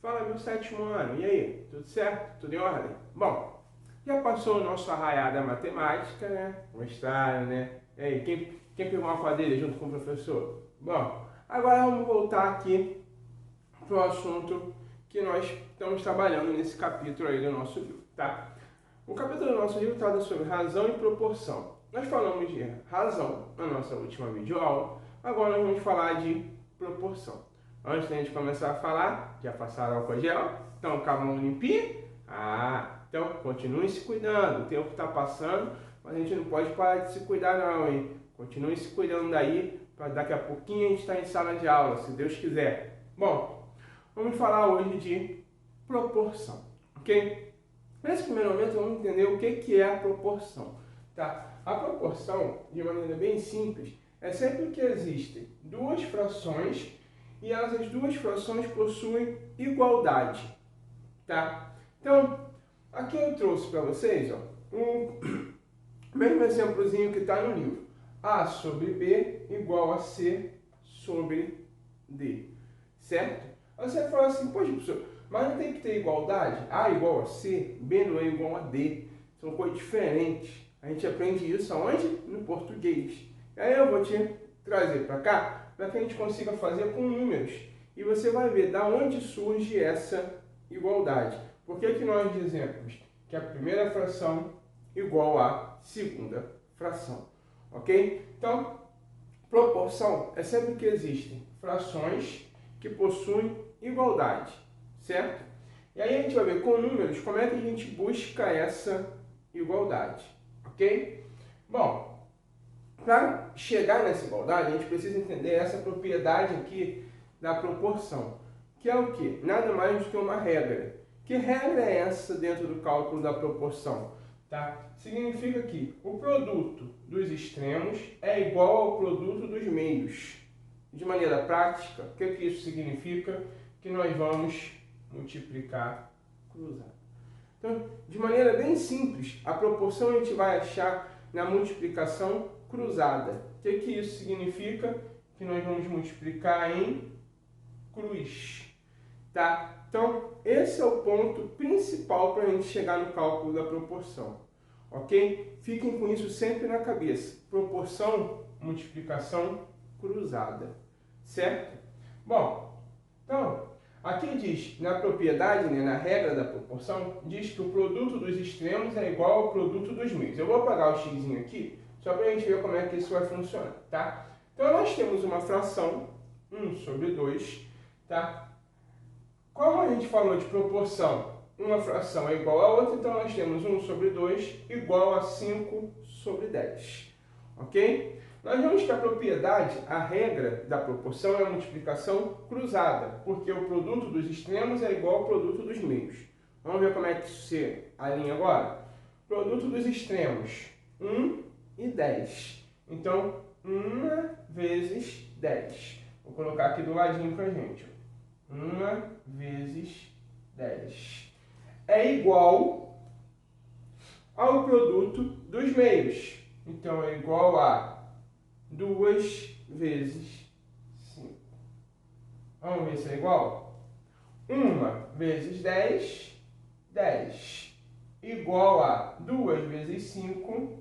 Fala, meu sétimo ano, e aí? Tudo certo? Tudo em ordem? Bom, já passou o nosso arraial da matemática, né? Mostraram, né? E aí, quem pegou uma quadrilha junto com o professor? Bom, agora vamos voltar aqui para o assunto que nós estamos trabalhando nesse capítulo aí do nosso livro, tá? O capítulo do nosso livro trata sobre razão e proporção. Nós falamos de razão na nossa última videoaula, agora nós vamos falar de proporção. Antes da gente começar a falar, já passaram álcool gel? Então, com a mão limpinha? Então continue se cuidando. O tempo está passando, mas a gente não pode parar de se cuidar não, hein? Continue se cuidando daí, para daqui a pouquinho a gente estar em sala de aula, se Deus quiser. Bom, vamos falar hoje de proporção, ok? Nesse primeiro momento, vamos entender o que é a proporção, tá? A proporção, de maneira bem simples, é sempre que existem duas frações e as duas frações possuem igualdade, tá? Então, aqui eu trouxe para vocês, ó, um mesmo exemplozinho que está no livro. A sobre B igual a C sobre D, certo? Aí você fala assim, poxa, professor, mas não tem que ter igualdade? A igual a C, B não é igual a D. São coisas diferentes. A gente aprende isso aonde? No português. E aí eu vou te trazer para cá, para que a gente consiga fazer com números. E você vai ver da onde surge essa igualdade. Por que nós dizemos que a primeira fração igual à segunda fração? Ok? Então, proporção é sempre que existem frações que possuem igualdade, certo? E aí a gente vai ver com números como é que a gente busca essa igualdade, ok? Bom, para chegar nessa igualdade, a gente precisa entender essa propriedade aqui da proporção, que é o quê? Nada mais do que uma regra. Que regra é essa dentro do cálculo da proporção? Tá? Significa que o produto dos extremos é igual ao produto dos meios. De maneira prática, o que isso significa? Que nós vamos multiplicar cruzado. Então, de maneira bem simples, a proporção a gente vai achar na multiplicação cruzada. O que isso significa? Que nós vamos multiplicar em cruz. Tá? Então, esse é o ponto principal para a gente chegar no cálculo da proporção. Ok? Fiquem com isso sempre na cabeça. Proporção, multiplicação cruzada. Certo? Bom, então, aqui diz, na propriedade, né, na regra da proporção, diz que o produto dos extremos é igual ao produto dos meios. Eu vou apagar o xzinho aqui, só para a gente ver como é que isso vai funcionar, tá? Então, nós temos uma fração, 1 sobre 2, tá? Como a gente falou de proporção, uma fração é igual a outra, então nós temos 1 sobre 2 igual a 5 sobre 10, ok? Nós vemos que a propriedade, a regra da proporção é a multiplicação cruzada, porque o produto dos extremos é igual ao produto dos meios. Vamos ver como é que isso se alinha agora? Produto dos extremos, 1 e 10. Então, 1 vezes 10. Vou colocar aqui do ladinho para a gente. 1 vezes 10 é igual ao produto dos meios. Então, é igual a 2 vezes 5. Vamos ver se é igual? 1 vezes 10, 10. Igual a 2 vezes 5,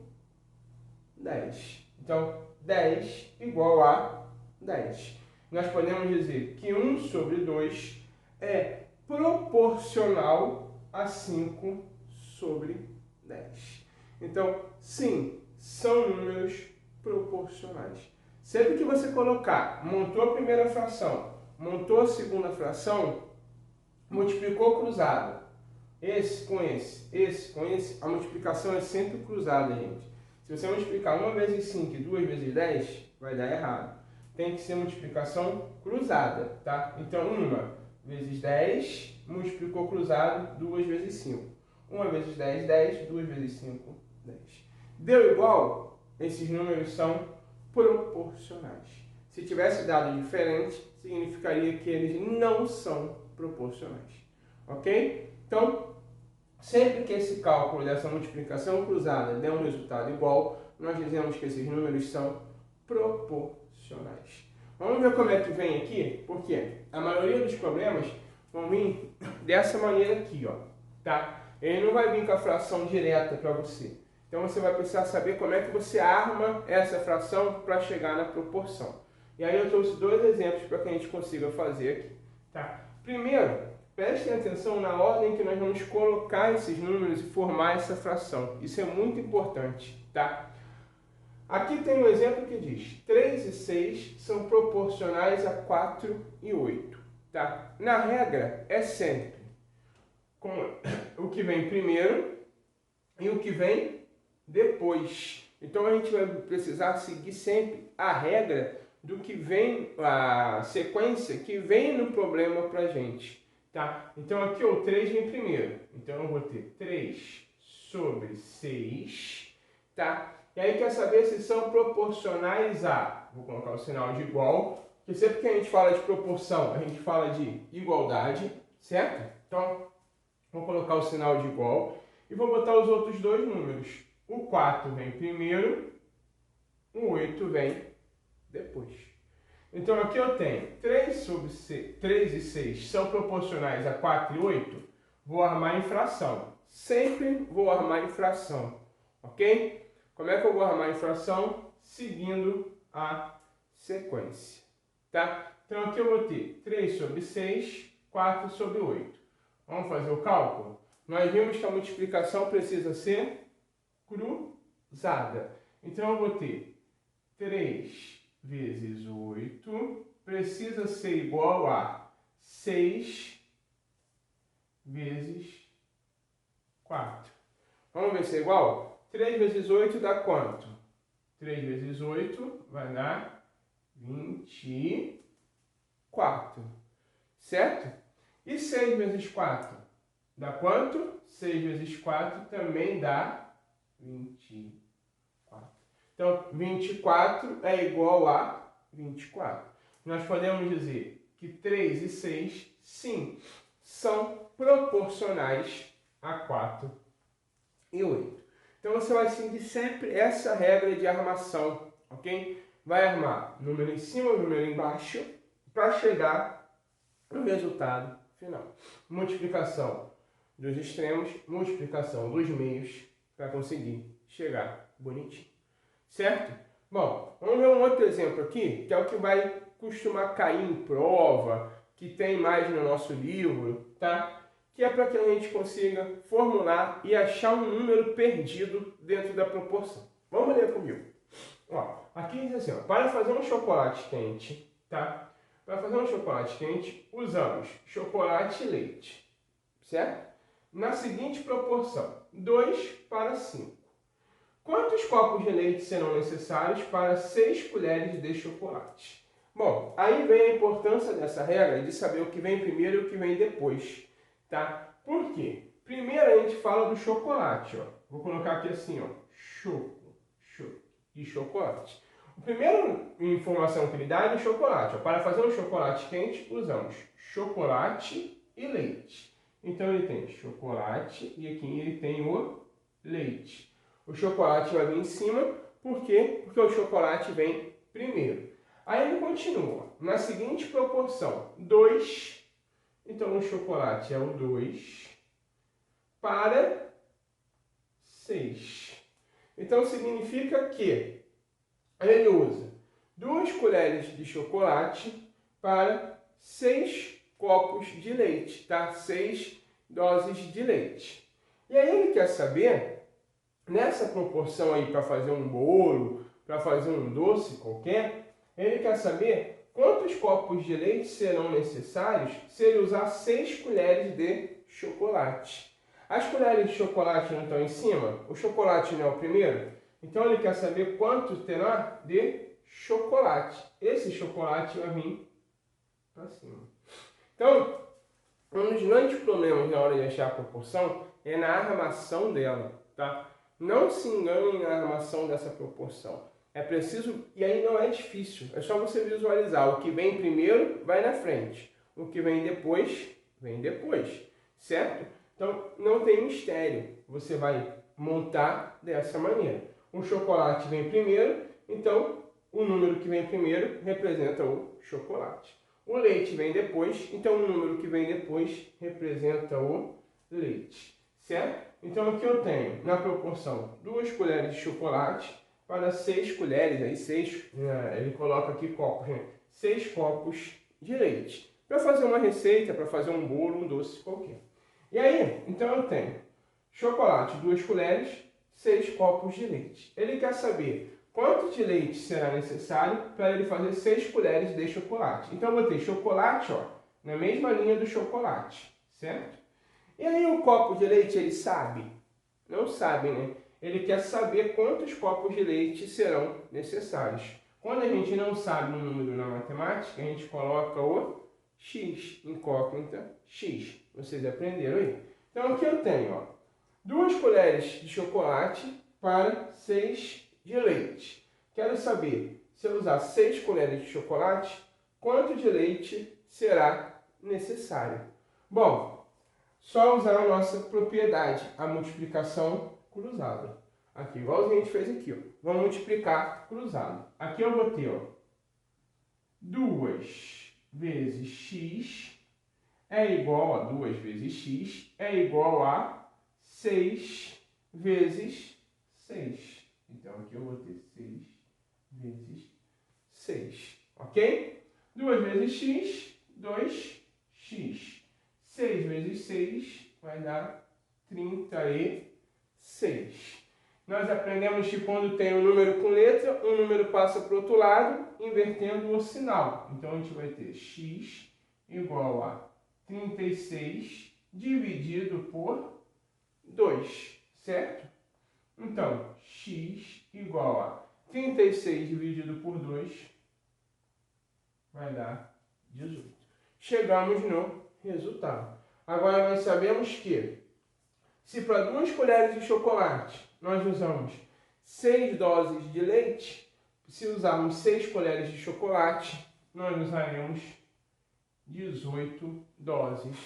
10. Então, 10 igual a 10. Nós podemos dizer que 1 sobre 2 é proporcional a 5 sobre 10. Então, sim, são números proporcionais. Sempre que você colocar, montou a primeira fração, montou a segunda fração, multiplicou cruzado, esse com esse, a multiplicação é sempre cruzada, gente. Se você multiplicar 1 vezes 5 e 2 vezes 10, vai dar errado. Tem que ser multiplicação cruzada, tá? Então, 1 vezes 10, multiplicou cruzado, 2 vezes 5. 1 vezes 10, 10, 2 vezes 5, 10. Deu igual? Esses números são proporcionais. Se tivesse dado diferente, significaria que eles não são proporcionais. Ok? Então, sempre que esse cálculo dessa multiplicação cruzada der um resultado igual, nós dizemos que esses números são proporcionais. Vamos ver como é que vem aqui, porque a maioria dos problemas vão vir dessa maneira aqui, ó, tá? Ele não vai vir com a fração direta para você. Então você vai precisar saber como é que você arma essa fração para chegar na proporção. E aí eu trouxe dois exemplos para que a gente consiga fazer aqui, tá? Primeiro, prestem atenção na ordem que nós vamos colocar esses números e formar essa fração. Isso é muito importante, tá? Aqui tem um exemplo que diz 3 e 6 são proporcionais a 4 e 8. Tá? Na regra, é sempre com o que vem primeiro e o que vem depois. Então a gente vai precisar seguir sempre a regra do que vem, a sequência que vem no problema para a gente. Tá? Então aqui o 3 vem primeiro. Então eu vou ter 3 sobre 6. Tá? E aí quer saber se são proporcionais a, vou colocar o sinal de igual, porque sempre que a gente fala de proporção, a gente fala de igualdade, certo? Então, vou colocar o sinal de igual e vou botar os outros dois números. O 4 vem primeiro, o 8 vem depois. Então aqui eu tenho 3 e 6 são proporcionais a 4 e 8, vou armar em fração. Sempre vou armar em fração, ok? Como é que eu vou armar em fração? Seguindo a sequência, tá? Então aqui eu vou ter 3 sobre 6, 4 sobre 8. Vamos fazer o cálculo? Nós vimos que a multiplicação precisa ser cruzada. Então eu vou ter 3 vezes 8 precisa ser igual a 6 vezes 4. Vamos ver se é igual? 3 vezes 8 dá quanto? 3 vezes 8 vai dar 24. Certo? E 6 vezes 4 dá quanto? 6 vezes 4 também dá 24. Então, 24 é igual a 24. Nós podemos dizer que 3 e 6, sim, são proporcionais a 4 e 8. Então você vai seguir sempre essa regra de armação, ok? Vai armar número em cima, número embaixo, para chegar no resultado final. Multiplicação dos extremos, multiplicação dos meios, para conseguir chegar bonitinho. Certo? Bom, vamos ver um outro exemplo aqui, que é o que vai costumar cair em prova, que tem mais no nosso livro, tá? Que é para que a gente consiga formular e achar um número perdido dentro da proporção. Vamos ler comigo. Ó, aqui diz assim, ó, para fazer um chocolate quente, tá? Para fazer um chocolate quente, usamos chocolate e leite, certo? Na seguinte proporção, 2 para 5. Quantos copos de leite serão necessários para 6 colheres de chocolate? Bom, aí vem a importância dessa regra de saber o que vem primeiro e o que vem depois. Tá? Por quê? Primeiro a gente fala do chocolate, ó. Vou colocar aqui assim, ó, choco e chocolate. A primeira informação que ele dá é do chocolate. Ó. Para fazer um chocolate quente, usamos chocolate e leite. Então ele tem chocolate e aqui ele tem o leite. O chocolate vai vir em cima, por quê? Porque o chocolate vem primeiro. Aí ele continua, na seguinte proporção, 2. Então, o chocolate é o 2 para 6. Então, significa que ele usa 2 colheres de chocolate para 6 copos de leite, tá? 6 doses de leite. E aí ele quer saber, nessa proporção aí para fazer um bolo, para fazer um doce qualquer, ele quer saber quantos copos de leite serão necessários se ele usar 6 colheres de chocolate. As colheres de chocolate não estão em cima? O chocolate não é o primeiro? Então ele quer saber quanto terá de chocolate. Esse chocolate vai vir para cima. Então, um dos grandes problemas na hora de achar a proporção é na armação dela, tá? Não se engane na armação dessa proporção. É preciso, e aí não é difícil, é só você visualizar. O que vem primeiro vai na frente, o que vem depois, certo? Então não tem mistério, você vai montar dessa maneira. O chocolate vem primeiro, então o número que vem primeiro representa o chocolate. O leite vem depois, então o número que vem depois representa o leite, certo? Então aqui eu tenho, na proporção, 2 colheres de chocolate para 6 colheres, aí 6, ele coloca aqui copos, né? 6 copos de leite. Para fazer uma receita, para fazer um bolo, um doce qualquer. E aí, então eu tenho chocolate, 2 colheres, 6 copos de leite. Ele quer saber quanto de leite será necessário para ele fazer 6 colheres de chocolate. Então eu botei chocolate, ó, na mesma linha do chocolate, certo? E aí o copo de leite, ele sabe? Não sabe, né? Ele quer saber quantos copos de leite serão necessários. Quando a gente não sabe um número na matemática, a gente coloca o x, incógnita x. Vocês aprenderam aí? Então aqui eu tenho, ó, 2 colheres de chocolate para 6 de leite. Quero saber, se eu usar 6 colheres de chocolate, quanto de leite será necessário? Bom, só usar a nossa propriedade, a multiplicação cruzada. Aqui, igualzinho a gente fez aqui, ó. Vamos multiplicar cruzado. Aqui eu vou ter, ó, 2 vezes x é igual a 2 vezes x é igual a 6 vezes 6. Então, aqui eu vou ter 6 vezes 6, ok? 2 vezes x, 2x. 6 vezes 6 vai dar 36. Nós aprendemos que quando tem um número com letra, um número passa para o outro lado, invertendo o sinal. Então, a gente vai ter x igual a 36 dividido por 2, certo? Então, x igual a 36 dividido por 2 vai dar 18. Chegamos no resultado. Agora nós sabemos que, se para 2 colheres de chocolate nós usamos 6 doses de leite, se usarmos 6 colheres de chocolate, nós usaremos 18 doses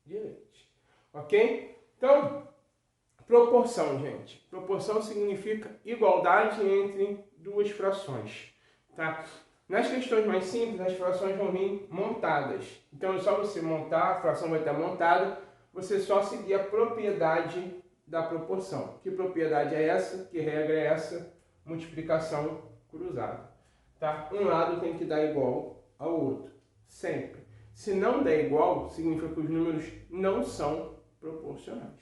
de leite. Ok? Então, proporção, gente. Proporção significa igualdade entre duas frações. Tá? Nas questões mais simples, as frações vão vir montadas. Então, é só você montar, a fração vai estar montada, você só seguir a propriedade da proporção. Que propriedade é essa? Que regra é essa? Multiplicação cruzada. Tá? Um lado tem que dar igual ao outro. Sempre. Se não der igual, significa que os números não são proporcionais.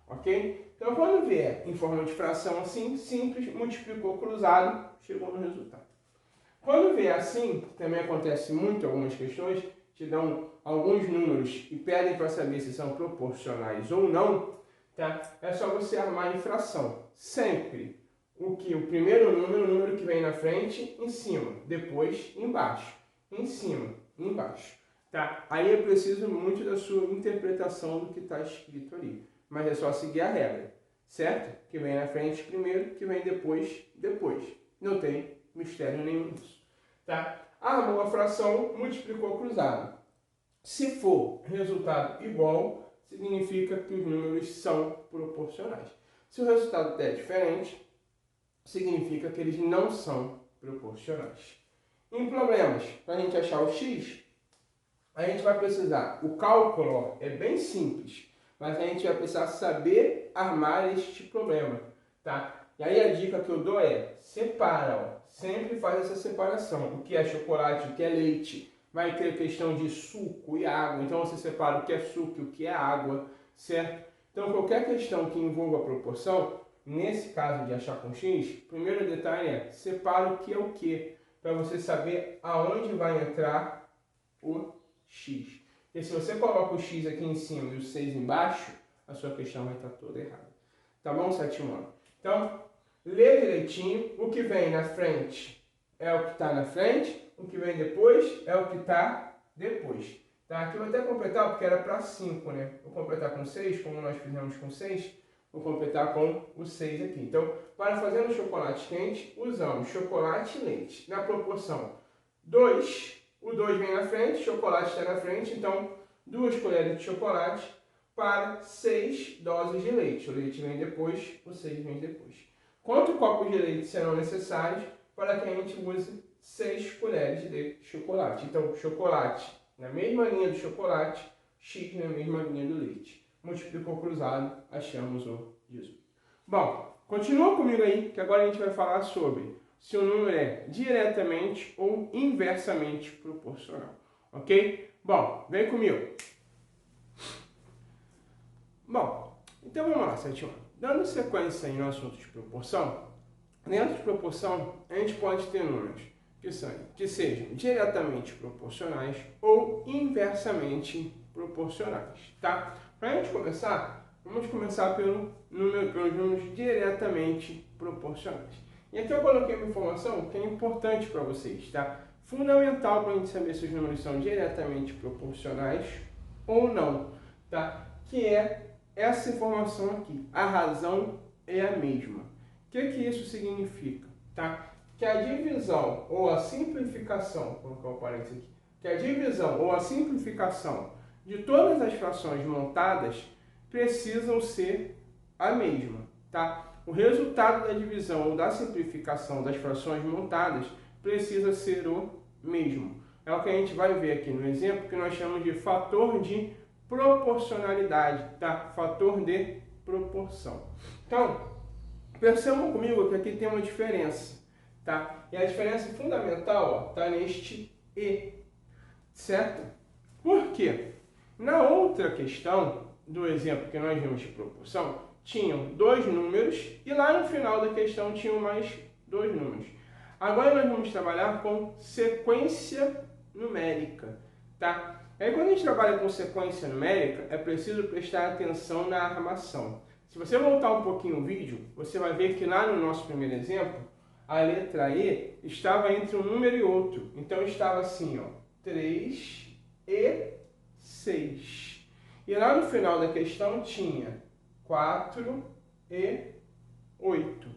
Ok? Então, quando vier em forma de fração assim, simples, multiplicou cruzado, chegou no resultado. Quando vier assim, também acontece muito em algumas questões, te dão alguns números e pedem para saber se são proporcionais ou não, tá? É só você armar em fração. Sempre o primeiro número, o número que vem na frente, em cima, depois embaixo, em cima, embaixo. Tá? Aí eu preciso muito da sua interpretação do que está escrito ali. Mas é só seguir a regra, certo? Que vem na frente primeiro, que vem depois, depois. Não tem mistério nenhum nisso. Tá? Armou a fração, multiplicou cruzado. Se for resultado igual, significa que os números são proporcionais. Se o resultado der diferente, significa que eles não são proporcionais. Em problemas, para a gente achar o x, a gente vai precisar, o cálculo ó, é bem simples, mas a gente vai precisar saber armar este problema, tá? E aí a dica que eu dou é, separa, ó, sempre faz essa separação, o que é chocolate, o que é leite, vai ter questão de suco e água, então você separa o que é suco e o que é água, certo? Então qualquer questão que envolva proporção, nesse caso de achar com x, o primeiro detalhe é, separa o que, para você saber aonde vai entrar o x. Porque se você coloca o x aqui em cima e o 6 embaixo, a sua questão vai estar toda errada. Tá bom, sétimo ano? Então, lê direitinho. O que vem na frente é o que está na frente. O que vem depois é o que está depois. Tá? Aqui eu vou até completar, porque era para 5, né? Vou completar com 6, como nós fizemos com 6. Vou completar com o 6 aqui. Então, para fazer um chocolate quente, usamos chocolate e leite. Na proporção 2, o 2 vem na frente, chocolate está na frente, então 2 colheres de chocolate para 6 doses de leite. O leite vem depois, o 6 vem depois. Quantos copos de leite serão necessários para que a gente use 6 colheres de chocolate. Então, chocolate na mesma linha do chocolate, X na mesma linha do leite. Multiplicou cruzado, achamos o 18. Bom, continua comigo aí, que agora a gente vai falar sobre se o número é diretamente ou inversamente proporcional. Ok? Bom, vem comigo. Bom, então vamos lá, 7 1. Dando sequência no assunto de proporção, dentro de proporção a gente pode ter números que sejam diretamente proporcionais ou inversamente proporcionais, tá? Para a gente começar, vamos começar pelos números diretamente proporcionais. E aqui eu coloquei uma informação que é importante para vocês, tá? Fundamental para a gente saber se os números são diretamente proporcionais ou não, tá? Que é essa informação aqui. A razão é a mesma. O que isso significa, tá? Que a divisão ou a simplificação, vou colocar um parênteses aqui, que a divisão ou a simplificação de todas as frações montadas precisam ser a mesma, tá? O resultado da divisão ou da simplificação das frações montadas precisa ser o mesmo. É o que a gente vai ver aqui no exemplo que nós chamamos de fator de proporcionalidade, tá? Fator de proporção. Então, percebam comigo que aqui tem uma diferença, tá? E a diferença fundamental está neste E, certo? Por quê? Na outra questão, do exemplo que nós vimos de proporção, tinham 2 números e lá no final da questão tinham mais 2 números. Agora nós vamos trabalhar com sequência numérica, tá? Aí quando a gente trabalha com sequência numérica, é preciso prestar atenção na armação. Se você voltar um pouquinho o vídeo, você vai ver que lá no nosso primeiro exemplo, a letra E estava entre um número e outro. Então estava assim, ó, 3 e 6. E lá no final da questão tinha 4 e 8.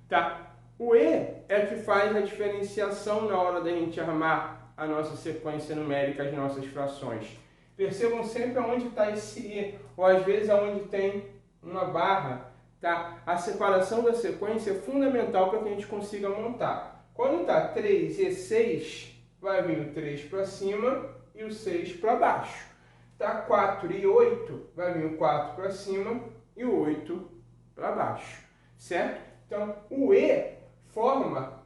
Tá? O E é que faz a diferenciação na hora da gente armar a nossa sequência numérica, as nossas frações. Percebam sempre aonde está esse E, ou às vezes aonde tem uma barra, tá? A separação da sequência é fundamental para que a gente consiga montar. Quando está 3 e 6, vai vir o 3 para cima e o 6 para baixo. Tá 4 e 8, vai vir o 4 para cima e o 8 para baixo, certo? Então, o E forma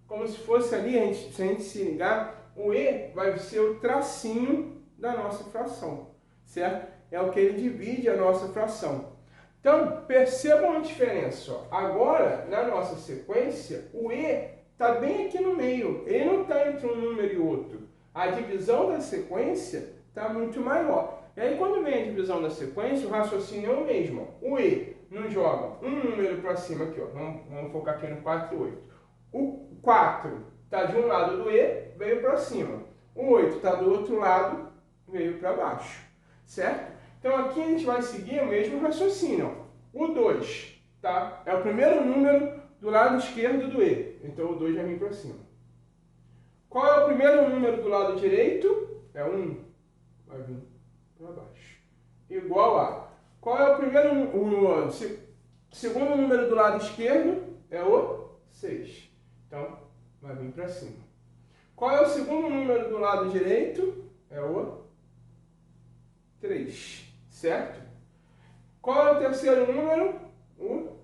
como se fosse ali, se a gente se ligar, o E vai ser o tracinho da nossa fração, certo? É o que ele divide a nossa fração. Então, percebam a diferença. Ó. Agora, na nossa sequência, o E está bem aqui no meio. Ele não está entre um número e outro. A divisão da sequência está muito maior. E aí, quando vem a divisão da sequência, o raciocínio é o mesmo. Ó. O E não joga um número para cima aqui. Ó. Vamos focar aqui no 4 e 8. O 4 está de um lado do E, veio para cima. O 8 está do outro lado, veio para baixo. Certo? Então, aqui a gente vai seguir o mesmo raciocínio. Ó. O 2, tá? É o primeiro número do lado esquerdo do E. Então, o 2 vai vir para cima. Qual é o primeiro número do lado direito? É 1. Vai vir para baixo. Igual a. Qual é o segundo número do lado esquerdo? É o 6. Então, vai vir para cima. Qual é o segundo número do lado direito? É o 3. Certo? Qual é o terceiro número? O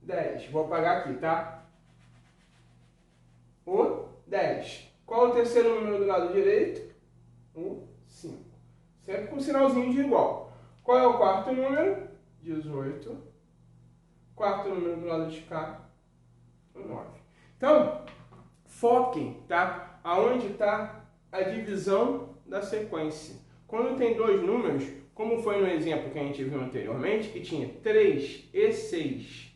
10. Vou apagar aqui, tá? O 10. Qual é o terceiro número do lado direito? O 5. Sempre com um sinalzinho de igual. Qual é o quarto número? 18. Quarto número do lado de cá? O 9. Então, foquem, tá? Aonde está a divisão da sequência. Quando tem 2 números, como foi no exemplo que a gente viu anteriormente, que tinha 3 e 6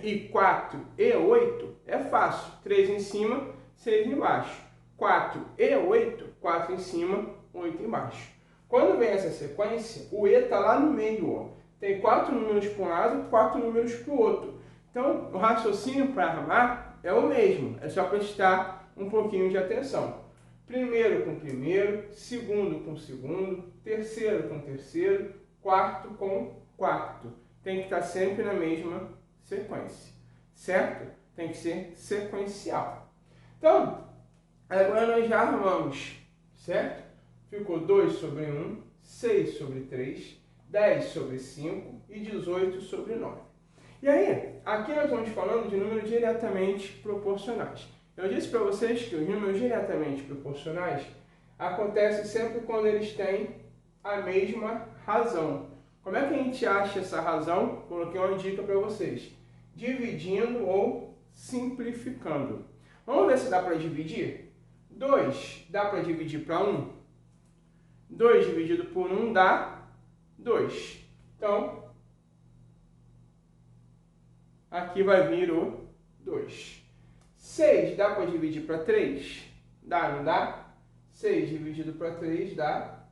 e 4 e 8, é fácil. 3 em cima, 6 embaixo. 4 e 8, 4 em cima, 8 embaixo. Quando vem essa sequência, o E está lá no meio. Ó. Tem 4 números para um lado e 4 números para o outro. Então, o raciocínio para armar é o mesmo. É só prestar um pouquinho de atenção. Primeiro com primeiro, segundo com segundo, terceiro com terceiro, quarto com quarto. Tem que estar sempre na mesma sequência, certo? Tem que ser sequencial. Então, agora nós já armamos, certo? Ficou 2 sobre 1, 6 sobre 3, 10 sobre 5 e 18 sobre 9. E aí, aqui nós estamos falando de números diretamente proporcionais. Eu disse para vocês que os números diretamente proporcionais acontecem sempre quando eles têm a mesma razão. Como é que a gente acha essa razão? Coloquei uma dica para vocês. Dividindo ou simplificando. Vamos ver se dá para dividir? 2 dá para dividir para 1? 2 dividido por 1 dá 2. Então, aqui vai vir o 2. 6 dá para dividir para 3? Dá, não dá? 6 dividido para 3 dá...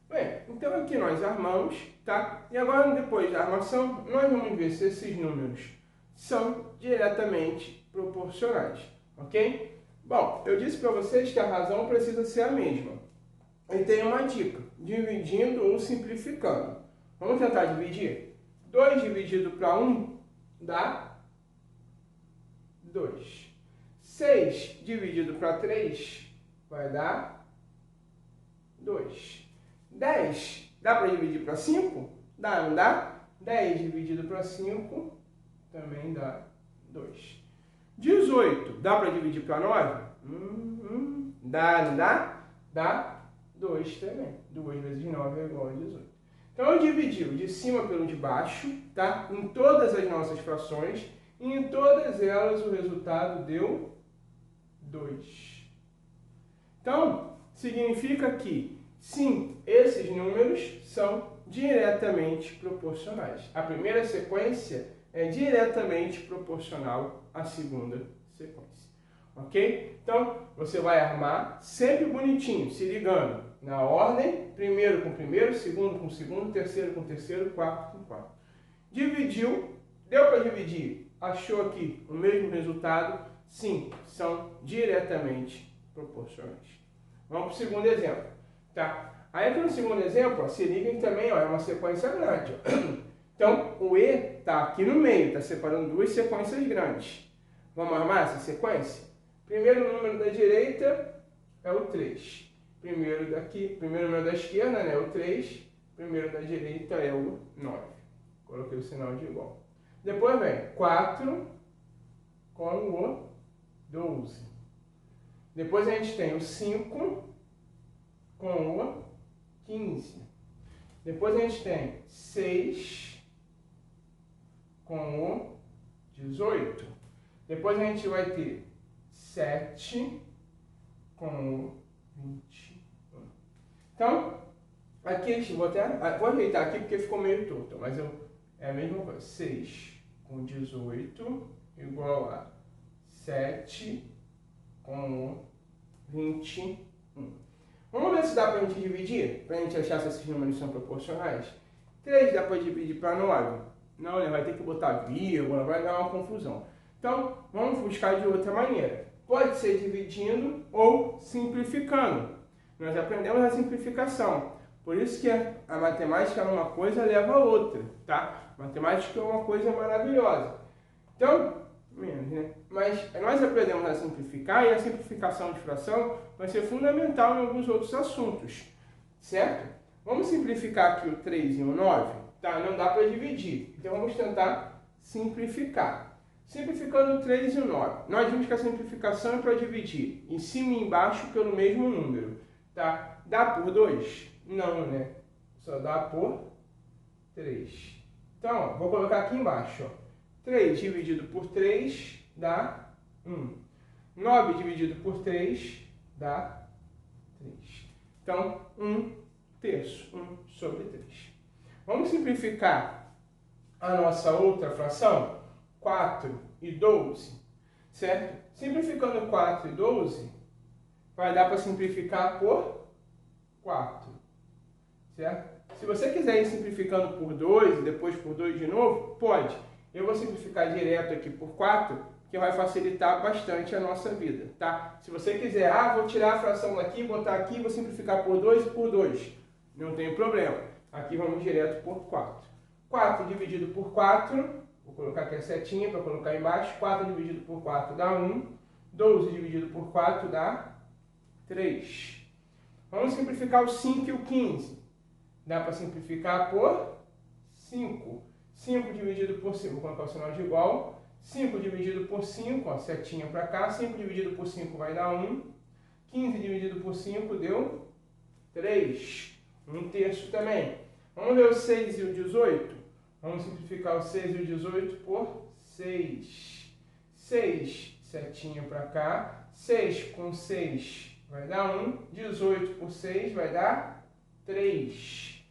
Bem, então aqui nós armamos, tá? E agora, depois da armação, nós vamos ver se esses números são diretamente proporcionais, ok? Bom, eu disse para vocês que a razão precisa ser a mesma. E tem uma dica, dividindo ou simplificando. Vamos tentar dividir? 2 dividido para 1 dá 2. 6 dividido para 3 vai dar 2. 10 dá para dividir para 5? Dá, não dá? 10 dividido para 5 também dá 2. 18 dá para dividir para 9? Dá, não dá? Dá 2 também. 2 vezes 9 é igual a 18. Então eu dividi o de cima pelo de baixo, tá? Em todas as nossas frações, e em todas elas o resultado deu 2. Então, significa que, sim, esses números são diretamente proporcionais. A primeira sequência é diretamente proporcional à segunda sequência. Ok? Então, você vai armar sempre bonitinho, se ligando na ordem, primeiro com primeiro, segundo com segundo, terceiro com terceiro, quarto com quarto. Dividiu, deu para dividir, achou aqui o mesmo resultado? Sim, são diretamente proporcionais. Vamos para o segundo exemplo, tá? Aí aqui no segundo exemplo, ó, se liguem também, ó, é uma sequência grande. Ó. Então, o E está aqui no meio, está separando duas sequências grandes. Vamos armar essa sequência? Primeiro número da direita é o 3. Primeiro número da esquerda, né, o 3. Primeiro da direita é o 9. Coloquei o sinal de igual. Depois vem 4 com o 12. Depois a gente tem o 5 com o 15. Depois a gente tem 6 com o 18. Depois a gente vai ter 7 com o 21. Então, aqui vou ajeitar aqui porque ficou meio torto, mas é a mesma coisa. 6 com 18 igual a 7 com o 21. Vamos ver se dá para a gente dividir, para a gente achar se esses números são proporcionais. 3 dá para dividir para 9? Não, né? Vai ter que botar vírgula, vai dar uma confusão. Então, vamos buscar de outra maneira. Pode ser dividindo ou simplificando. Nós aprendemos a simplificação. Por isso que a matemática é uma coisa leva a outra, tá? Matemática é uma coisa maravilhosa. Então, menos, né? Mas nós aprendemos a simplificar e a simplificação de fração vai ser fundamental em alguns outros assuntos, certo? Vamos simplificar aqui o 3 e o 9, tá? Não dá para dividir, então vamos tentar simplificar. Simplificando o 3 e o 9, nós vimos que a simplificação é para dividir em cima e embaixo pelo mesmo número, tá? Dá por 2? Não, né? Só dá por 3. Então, ó, vou colocar aqui embaixo, ó. 3 dividido por 3 dá 1. 9 dividido por 3 dá 3. Então, 1 terço, 1 sobre 3. Vamos simplificar a nossa outra fração? 4 e 12, certo? Simplificando 4 e 12, vai dar para simplificar por 4, certo? Se você quiser ir simplificando por 2 e depois por 2 de novo, pode. Eu vou simplificar direto aqui por 4, que vai facilitar bastante a nossa vida, tá? Se você quiser, vou tirar a fração daqui, botar aqui, vou simplificar por 2 e por 2. Não tem problema. Aqui vamos direto por 4. 4 dividido por 4 Vou colocar aqui a setinha para colocar embaixo. 4 dividido por 4 dá 1. 12 dividido por 4 dá 3. Vamos simplificar o 5 e o 15. Dá para simplificar por 5. 5 dividido por 5, vou colocar o sinal de igual. 5 dividido por 5, ó, setinha para cá. 5 dividido por 5 vai dar 1. 15 dividido por 5 deu 3. 1/3 também. Vamos ver o 6 e o 18? Vamos simplificar o 6 e o 18 por 6. 6, setinha para cá. 6 com 6 vai dar 1. 18 por 6 vai dar 3.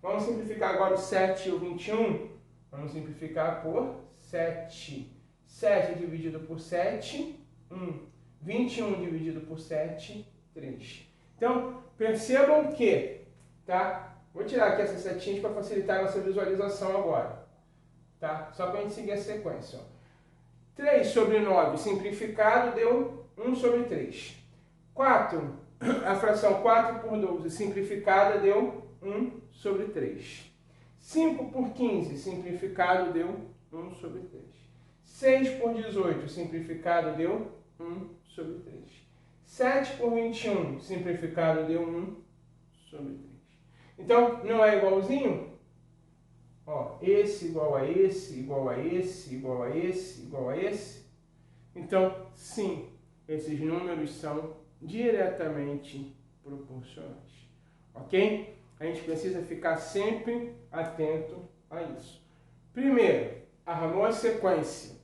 Vamos simplificar agora o 7 e o 21? Vamos simplificar por 7. 7 dividido por 7, 1. 21 dividido por 7, 3. Então, percebam que, tá? Vou tirar aqui essas setinhas para facilitar a nossa visualização agora, tá? Só para a gente seguir a sequência, ó. 3 sobre 9 simplificado deu 1 sobre 3. 4, a fração 4 por 12 simplificada deu 1 sobre 3. 5 por 15 simplificado deu 1 sobre 3. 6 por 18 simplificado deu 1 sobre 3. 7 por 21 simplificado deu 1 sobre 3. Então, não é igualzinho? Ó, esse igual a esse, igual a esse, igual a esse, igual a esse. Então, sim, esses números são diretamente proporcionais. Ok? A gente precisa ficar sempre atento a isso. Primeiro, armou a sequência,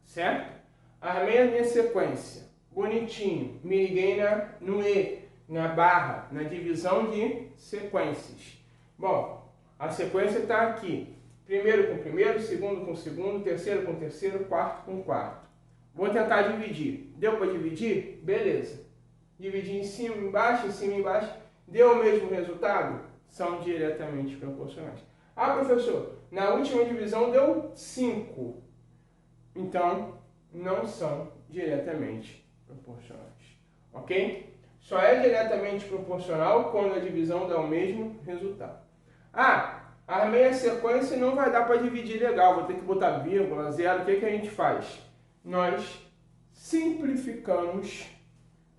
certo? Armei a minha sequência, bonitinho, me liguei no E, na barra, na divisão de sequências. Bom, a sequência está aqui. Primeiro com primeiro, segundo com segundo, terceiro com terceiro, quarto com quarto. Vou tentar dividir. Deu para dividir? Beleza. Dividir em cima, embaixo, em cima, embaixo. Deu o mesmo resultado? São diretamente proporcionais. Ah, professor, na última divisão deu 5. Então, não são diretamente proporcionais. Ok? Só é diretamente proporcional quando a divisão dá o mesmo resultado. Ah, armei a sequência e não vai dar para dividir legal. Vou ter que botar vírgula, zero. O que a gente faz? Nós simplificamos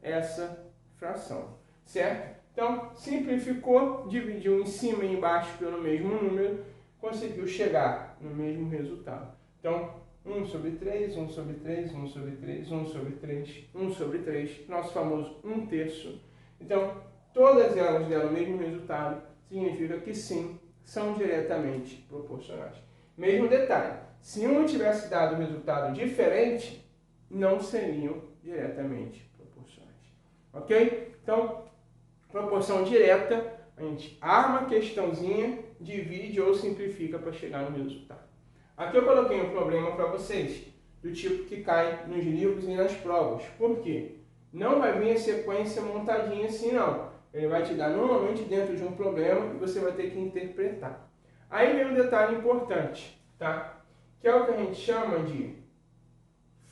essa fração, certo? Então, simplificou, dividiu em cima e embaixo pelo mesmo número, conseguiu chegar no mesmo resultado. Então, 1 sobre 3, 1 sobre 3, 1 sobre 3, 1 sobre 3, 1 sobre 3, nosso famoso 1/3. Então, todas elas deram o mesmo resultado, significa que sim, são diretamente proporcionais. Mesmo detalhe, se um tivesse dado um resultado diferente, não seriam diretamente proporcionais. Ok? Então, proporção direta, a gente arma a questãozinha, divide ou simplifica para chegar no resultado. Aqui eu coloquei um problema para vocês, do tipo que cai nos livros e nas provas. Por quê? Não vai vir a sequência montadinha assim, não. Ele vai te dar normalmente dentro de um problema e você vai ter que interpretar. Aí vem um detalhe importante, tá? Que é o que a gente chama de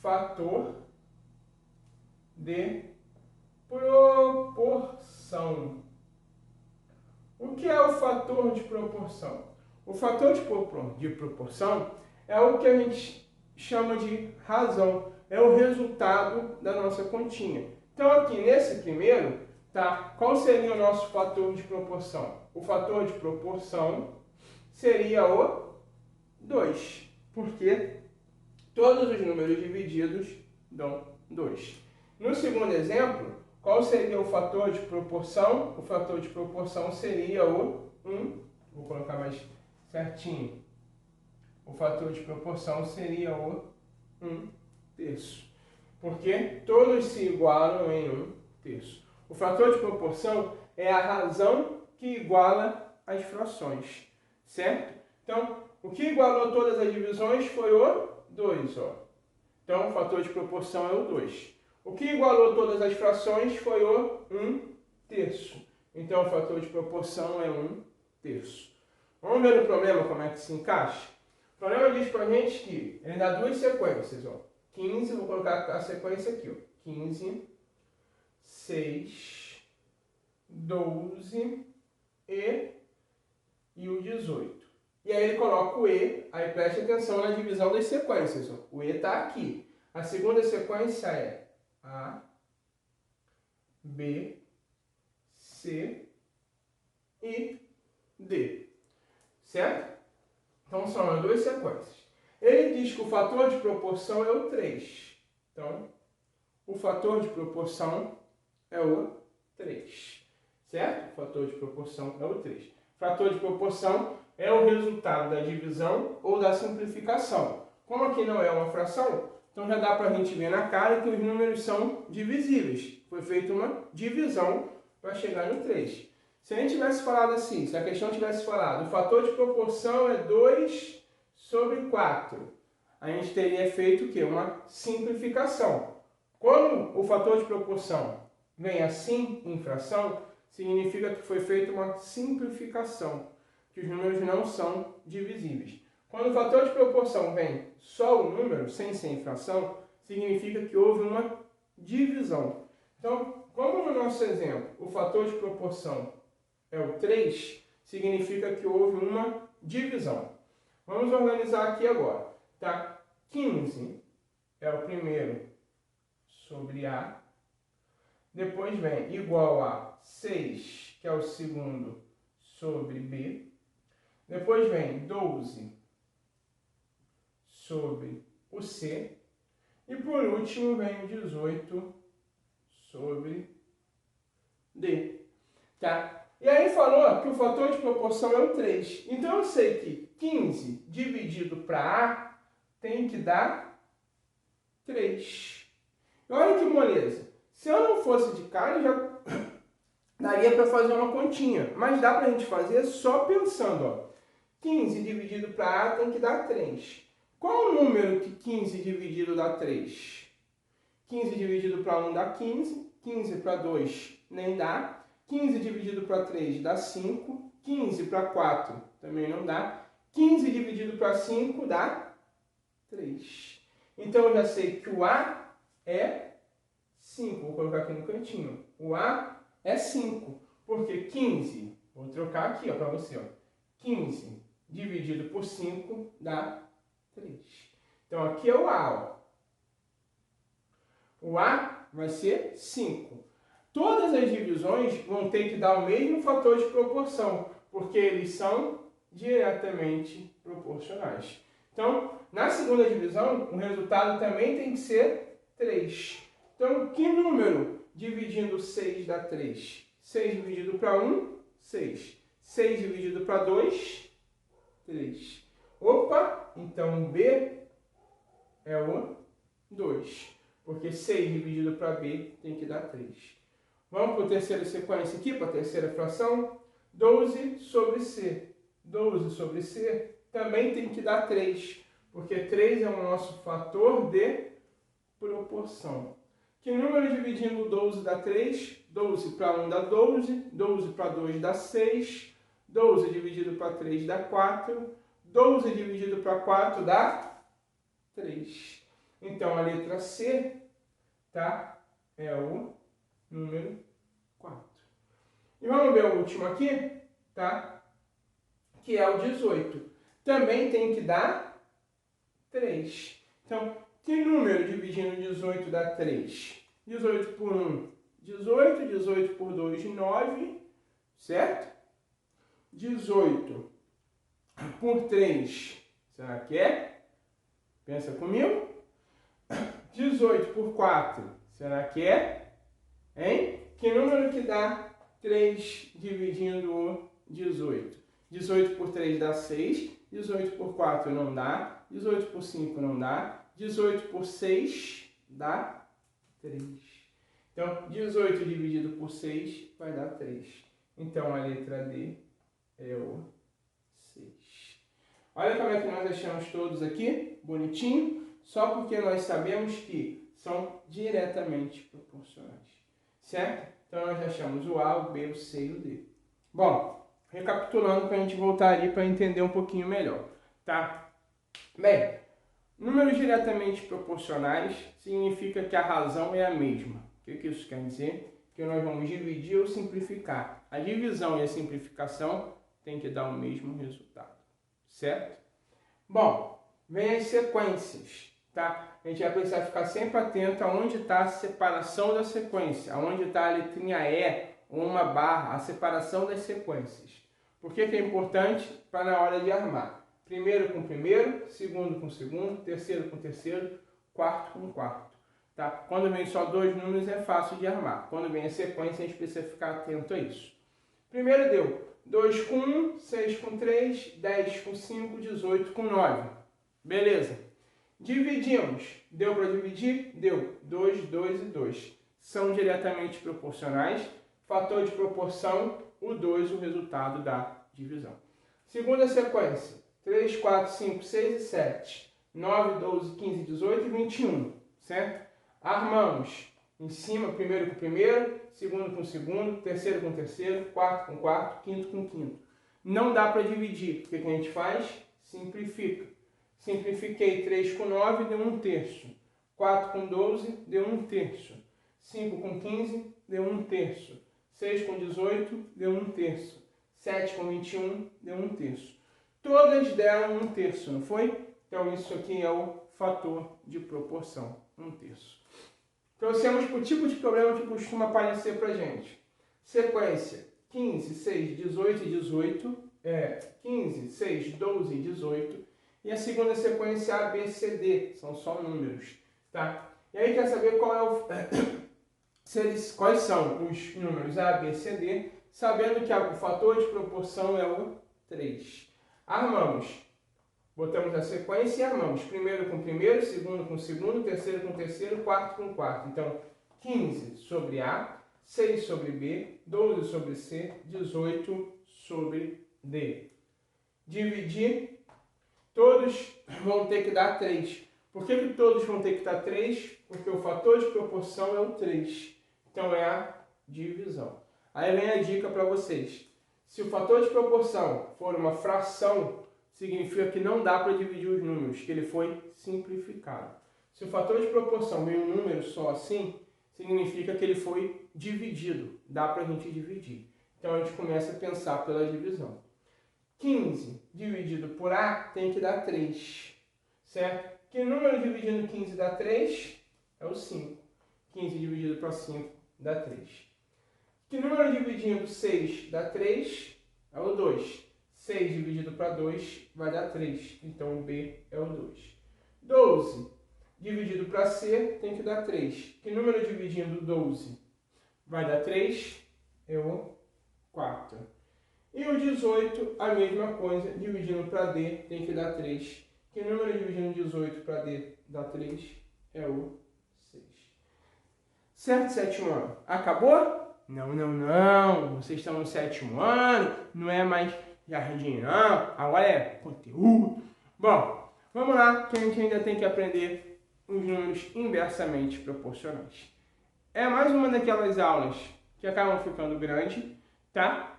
fator de proporção. O que é o fator de proporção? O fator de proporção é o que a gente chama de razão, é o resultado da nossa continha. Então aqui nesse primeiro, tá? Qual seria o nosso fator de proporção? O fator de proporção seria o 2, porque todos os números divididos dão 2. No segundo exemplo, qual seria o fator de proporção? O fator de proporção seria o 1. Vou colocar mais certinho. O fator de proporção seria o 1/3. Porque todos se igualam em 1/3. O fator de proporção é a razão que iguala as frações. Certo? Então, o que igualou todas as divisões foi o 2. Ó. Então, o fator de proporção é o 2. O que igualou todas as frações foi o 1/3. Então, o fator de proporção é 1/3. Vamos ver no problema como é que se encaixa? O problema diz pra gente que ele dá duas sequências. Ó. 15, vou colocar a sequência aqui. Ó. 15, 6, 12 e o 18. E aí ele coloca o E, aí preste atenção na divisão das sequências. Ó. O E está aqui. A segunda sequência é A, B, C e D. Certo? Então são as duas sequências. Ele diz que o fator de proporção é o 3. Então, o fator de proporção é o 3. Certo? O fator de proporção é o 3. O fator de proporção é o resultado da divisão ou da simplificação. Como aqui não é uma fração, então já dá para a gente ver na cara que os números são divisíveis. Foi feita uma divisão para chegar no 3. Se a gente tivesse falado assim, se a questão tivesse falado, o fator de proporção é 2 sobre 4, a gente teria feito o quê? Uma simplificação. Quando o fator de proporção vem assim em fração, significa que foi feita uma simplificação, que os números não são divisíveis. Quando o fator de proporção vem só o número, sem ser em fração, significa que houve uma divisão. Então, como no nosso exemplo, o fator de proporção é o 3, significa que houve uma divisão. Vamos organizar aqui agora. Tá? 15 é o primeiro sobre A. Depois vem igual a 6, que é o segundo sobre B. Depois vem 12 sobre o C. E por último vem o 18 sobre D. Tá? E aí falou que o fator de proporção é o 3. Então eu sei que 15 dividido para A tem que dar 3. E olha que moleza. Se eu não fosse de cara, já daria para fazer uma continha. Mas dá para a gente fazer só pensando. Ó. 15 dividido para A tem que dar 3. Qual o número que 15 dividido dá 3? 15 dividido para 1 dá 15. 15 para 2 nem dá. 15 dividido para 3 dá 5. 15 para 4 também não dá. 15 dividido para 5 dá 3. Então eu já sei que o A é 5. Vou colocar aqui no cantinho. O A é 5. Porque 15, vou trocar aqui para você. Ó. 15 dividido por 5 dá 3. Então aqui é o A. Ó. O A vai ser 5. Todas as divisões vão ter que dar o mesmo fator de proporção, porque eles são diretamente proporcionais. Então, na segunda divisão, o resultado também tem que ser 3. Então, que número dividindo 6 dá 3? 6 dividido para 1, 6. 6 dividido para 2, 3. Opa, então o B é o 2, porque 6 dividido para B tem que dar 3. Vamos para a terceira sequência aqui, para a terceira fração. 12 sobre C. 12 sobre C também tem que dar 3, porque 3 é o nosso fator de proporção. Que número dividindo 12 dá 3? 12 para 1 dá 12, 12 para 2 dá 6, 12 dividido para 3 dá 4, 12 dividido para 4 dá 3. Então, a letra C, tá, é o número 4. E vamos ver o último aqui, tá? Que é o 18. Também tem que dar 3. Então, que número dividindo 18 dá 3? 18 por 1, 18. 18 por 2, 9. Certo? 18 por 3, será que é? Pensa comigo. 18 por 4, será que é? Hein? Que número que dá 3 dividindo o 18? 18 por 3 dá 6, 18 por 4 não dá, 18 por 5 não dá, 18 por 6 dá 3. Então, 18 dividido por 6 vai dar 3. Então, a letra D é o 6. Olha como é que nós achamos todos aqui, bonitinho, só porque nós sabemos que são diretamente proporcionais. Certo? Então, nós achamos o A, o B, o C e o D. Bom, recapitulando para a gente voltar ali para entender um pouquinho melhor. Tá? Bem, números diretamente proporcionais significa que a razão é a mesma. O que isso quer dizer? Que nós vamos dividir ou simplificar. A divisão e a simplificação têm que dar o mesmo resultado. certo? Bom, vem as sequências, tá? A gente vai precisar ficar sempre atento aonde está a separação da sequência, aonde está a letrinha E ou uma barra, a separação das sequências. Por que é importante? Para na hora de armar. Primeiro com primeiro, segundo com segundo, terceiro com terceiro, quarto com quarto. Tá? Quando vem só dois números é fácil de armar. Quando vem a sequência a gente precisa ficar atento a isso. Primeiro deu 2 com 1, 6 com 3, 10 com 5, 18 com 9. Beleza. Dividimos. Deu para dividir? Deu. 2, 2 e 2. São diretamente proporcionais. Fator de proporção, o 2, o resultado da divisão. Segunda sequência. 3, 4, 5, 6 e 7. 9, 12, 15, 18 e 21. Certo? Armamos. Em cima, primeiro com primeiro, segundo com segundo, terceiro com terceiro, quarto com quarto, quinto com quinto. Não dá para dividir. O que a gente faz? Simplifica. Simplifiquei 3 com 9, deu 1/3. 4 com 12, deu 1/3. 5 com 15, deu 1/3. 6 com 18, deu 1/3. 7 com 21, deu 1/3. Todas deram 1/3, não foi? Então isso aqui é o fator de proporção, 1/3. Trouxemos para o tipo de problema que costuma aparecer para a gente. Sequência 15, 6, 18 e 18. 15, 6, 12 e 18. E a segunda sequência A, B, C, D. São só números. Tá? E aí quer saber quais são os números A, B, C, D, sabendo que o fator de proporção é o 3. Armamos. Botamos a sequência e armamos. Primeiro com primeiro, segundo com segundo, terceiro com terceiro, quarto com quarto. Então, 15 sobre A, 6 sobre B, 12 sobre C, 18 sobre D. Dividir, todos vão ter que dar 3. Por que todos vão ter que dar 3? Porque o fator de proporção é o 3. Então, é a divisão. Aí vem a dica para vocês. Se o fator de proporção for uma fração, significa que não dá para dividir os números, que ele foi simplificado. Se o fator de proporção vem um número só assim, significa que ele foi dividido. Dá para a gente dividir. Então a gente começa a pensar pela divisão. 15 dividido por A tem que dar 3. Certo? Que número dividindo 15 dá 3? É o 5. 15 dividido para 5 dá 3. Que número dividindo 6 dá 3? É o 2. 6 dividido para 2 vai dar 3. Então, o B é o 2. 12 dividido para C tem que dar 3. Que número dividindo 12 vai dar 3? É o 4. E o 18, a mesma coisa, dividindo para D tem que dar 3. Que número dividindo 18 para D dá 3? É o 6. Certo, sétimo ano? Acabou? Não, não, não. Vocês estão no sétimo ano, não é mais jardim, não. Agora é conteúdo. Bom, vamos lá, que a gente ainda tem que aprender os números inversamente proporcionais. É mais uma daquelas aulas que acabam ficando grande, tá?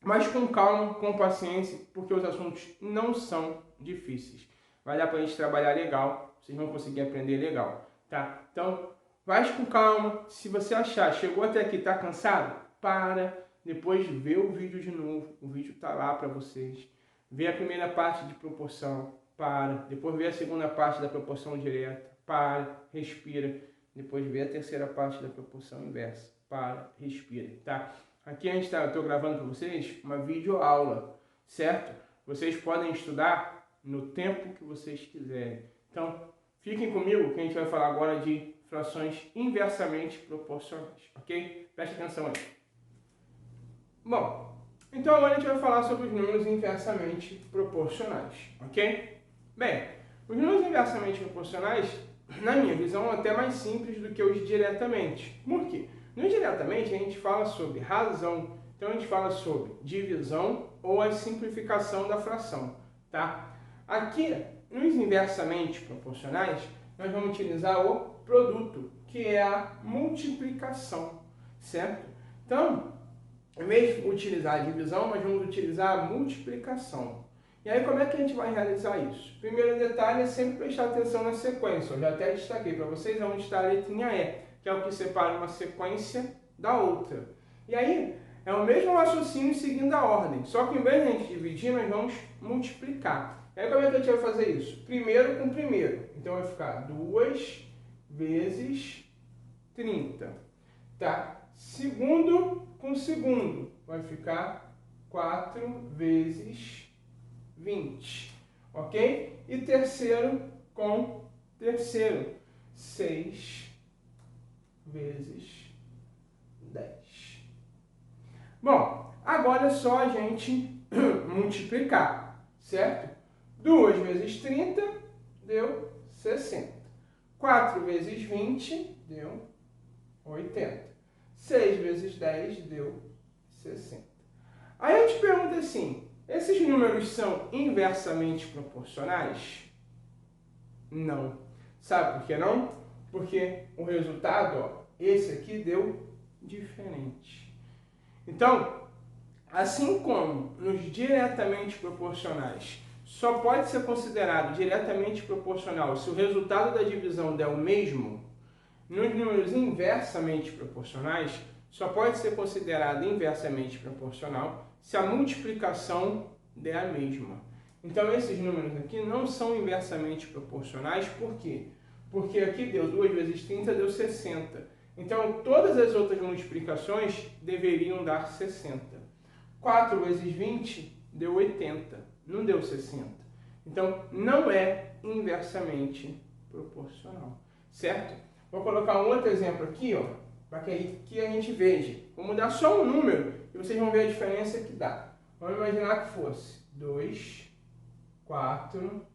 Mas com calma, com paciência, porque os assuntos não são difíceis. Vai dar pra gente trabalhar legal, vocês vão conseguir aprender legal, tá? Então, vai com calma. Se você achar, chegou até aqui, tá cansado? Para. Depois vê o vídeo de novo, o vídeo está lá para vocês. Vê a primeira parte de proporção, para. Depois vê a segunda parte da proporção direta, para, respira. Depois vê a terceira parte da proporção inversa, para, respira, tá? Aqui eu estou gravando para vocês uma videoaula, certo? Vocês podem estudar no tempo que vocês quiserem. Então, fiquem comigo que a gente vai falar agora de frações inversamente proporcionais, ok? Preste atenção aí. Bom, então agora a gente vai falar sobre os números inversamente proporcionais, ok? Bem, os números inversamente proporcionais, na minha visão, são até mais simples do que os diretamente. Por quê? No diretamente a gente fala sobre razão, então a gente fala sobre divisão ou a simplificação da fração, tá? Aqui, nos inversamente proporcionais, nós vamos utilizar o produto, que é a multiplicação, certo? Então, em vez de utilizar a divisão, nós vamos utilizar a multiplicação. E aí, como é que a gente vai realizar isso? Primeiro detalhe é sempre prestar atenção na sequência. Eu já até destaquei para vocês onde está a letrinha E, que é o que separa uma sequência da outra. E aí, É o mesmo raciocínio seguindo a ordem, só que em vez de a gente dividir, nós vamos multiplicar. E aí como é que a gente vai fazer isso? Primeiro com primeiro. Então vai ficar 2 vezes 30. Tá? Segundo com segundo. Vai ficar 4 vezes 20. Ok? E terceiro com terceiro. 6 vezes 10. Bom, agora é só a gente multiplicar, certo? 2 vezes 30 deu 60. 4 vezes 20 deu 80. 6 vezes 10 deu 60. Aí eu te pergunto assim, esses números são inversamente proporcionais? Não. Sabe por que não? Porque o resultado, ó, esse aqui deu diferente. Então, assim como nos diretamente proporcionais só pode ser considerado diretamente proporcional se o resultado da divisão der o mesmo, nos números inversamente proporcionais só pode ser considerado inversamente proporcional se a multiplicação der a mesma. Então, esses números aqui não são inversamente proporcionais, por quê? Porque aqui deu 2 vezes 30, deu 60. Então, todas as outras multiplicações deveriam dar 60. 4 vezes 20 deu 80, não deu 60. Então, não é inversamente proporcional, certo? Vou colocar um outro exemplo aqui, ó, para que a gente veja. Vou mudar só um número e vocês vão ver a diferença que dá. Vamos imaginar que fosse 2, 4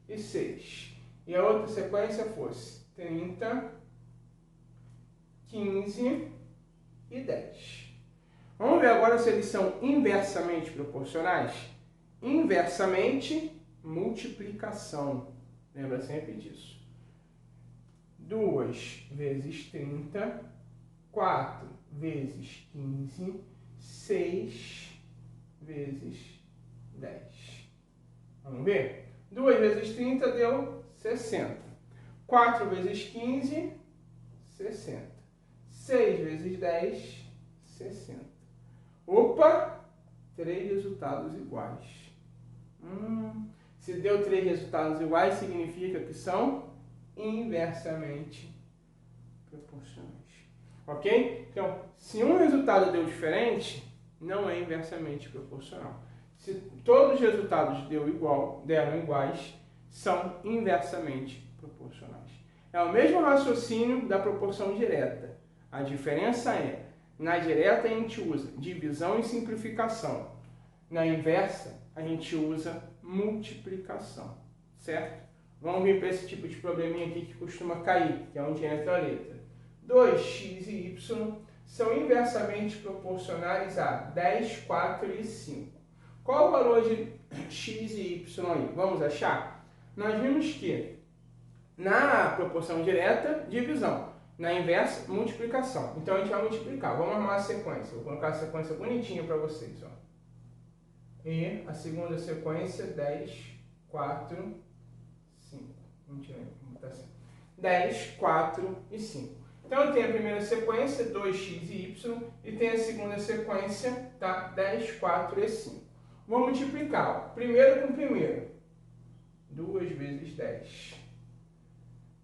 e 6. E a outra sequência fosse 30, 15 e 10. Vamos ver agora se eles são inversamente proporcionais? Inversamente, multiplicação. Lembra sempre disso. 2 vezes 30, 4 vezes 15, 6 vezes 10. Vamos ver? 2 vezes 30 deu 60. 4 vezes 15, 60. 6 vezes 10, 60. Opa! 3 resultados iguais. Se deu 3 resultados iguais, significa que são inversamente proporcionais. Ok? Então, se um resultado deu diferente, não é inversamente proporcional. Se todos os resultados deram iguais, são inversamente proporcionais. É o mesmo raciocínio da proporção direta. A diferença é, na direta a gente usa divisão e simplificação. Na inversa, a gente usa multiplicação, certo? Vamos vir para esse tipo de probleminha aqui que costuma cair, que é onde entra a letra. 2x e y são inversamente proporcionais a 10, 4 e 5. Qual o valor de x e y aí? Vamos achar? Nós vimos que na proporção direta, divisão. Na inversa, multiplicação. Então, a gente vai multiplicar. Vamos arrumar a sequência. Vou colocar a sequência bonitinha para vocês. Ó. E a segunda sequência, 10, 4, 5. Mentira, vou botar assim. 10, 4 e 5. Então, eu tenho a primeira sequência, 2x e y, e tenho a segunda sequência, tá? 10, 4 e 5. Vou multiplicar. Ó. Primeiro com primeiro. 2 vezes 10.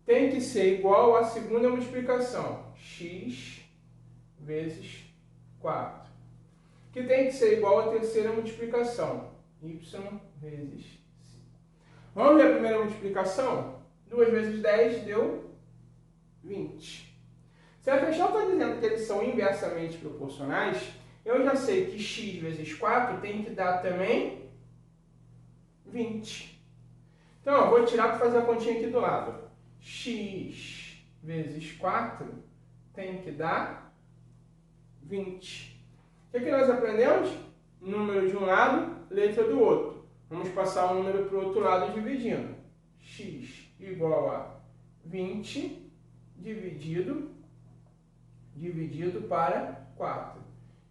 Tem que ser igual à segunda multiplicação, x vezes 4. Que tem que ser igual à terceira multiplicação, y vezes 5. Vamos ver a primeira multiplicação? 2 vezes 10 deu 20. Se a questão está dizendo que eles são inversamente proporcionais, eu já sei que x vezes 4 tem que dar também 20. Então, eu vou tirar para fazer a continha aqui do lado. X vezes 4 tem que dar 20. O que nós aprendemos? Número de um lado, letra do outro. Vamos passar o número para o outro lado dividindo. X igual a 20 dividido para 4.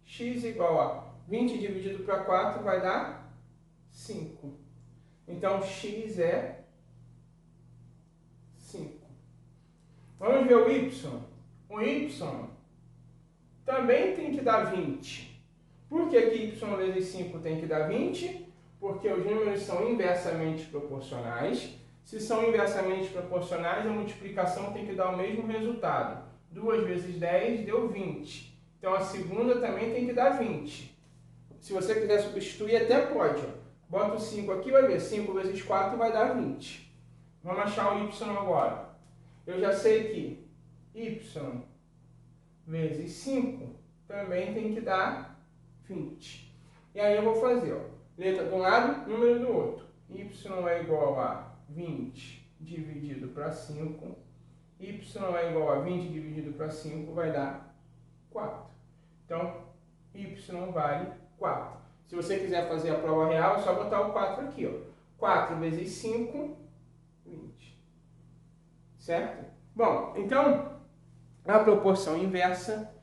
X igual a 20 dividido para 4 vai dar 5. Então, x é 5. Vamos ver o y. O y também tem que dar 20. Por que que y vezes 5 tem que dar 20? Porque os números são inversamente proporcionais. Se são inversamente proporcionais, a multiplicação tem que dar o mesmo resultado. 2 vezes 10 deu 20. Então a segunda também tem que dar 20. Se você quiser substituir, até pode. Ó. Bota o 5 aqui, vai ver. 5 vezes 4 vai dar 20. Vamos achar o y agora. Eu já sei que y vezes 5 também tem que dar 20. E aí eu vou fazer, ó, letra de um lado, número do outro. Y é igual a 20 dividido para 5. Y é igual a 20 dividido para 5 vai dar 4. Então, y vale 4. Se você quiser fazer a prova real, é só botar o 4 aqui, ó. 4 vezes 5, 20. Certo? Bom, então, a proporção inversa,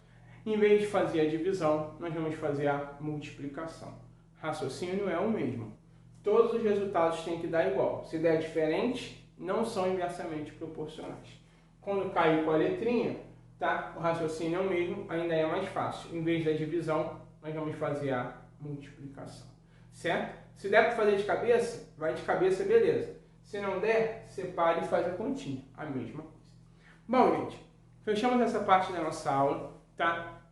em vez de fazer a divisão, nós vamos fazer a multiplicação. Raciocínio é o mesmo. Todos os resultados têm que dar igual. Se der diferente, não são inversamente proporcionais. Quando cair com a letrinha, tá? O raciocínio é o mesmo, ainda é mais fácil. Em vez da divisão, nós vamos fazer a multiplicação. Certo? Se der para fazer de cabeça, vai de cabeça, beleza. Se não der, separe e faz a continha. A mesma coisa. Bom, gente, fechamos essa parte da nossa aula, tá?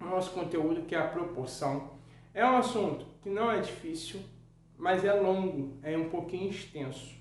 O nosso conteúdo, que é a proporção. É um assunto que não é difícil, mas é longo, é um pouquinho extenso.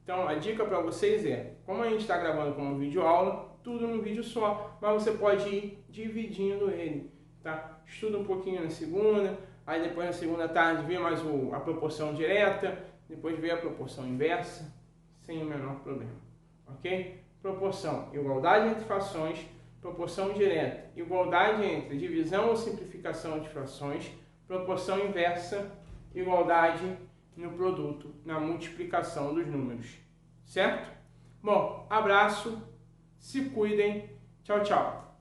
Então, a dica para vocês é, como a gente está gravando como videoaula, tudo num vídeo só, mas você pode ir dividindo ele, tá? Estuda um pouquinho na segunda, aí depois na segunda tarde vê mais a proporção direta, depois vê a proporção inversa, sem o menor problema, ok? Proporção, igualdade entre frações, proporção direta, igualdade entre divisão ou simplificação de frações, proporção inversa, igualdade no produto, na multiplicação dos números, certo? Bom, abraço, se cuidem, tchau, tchau.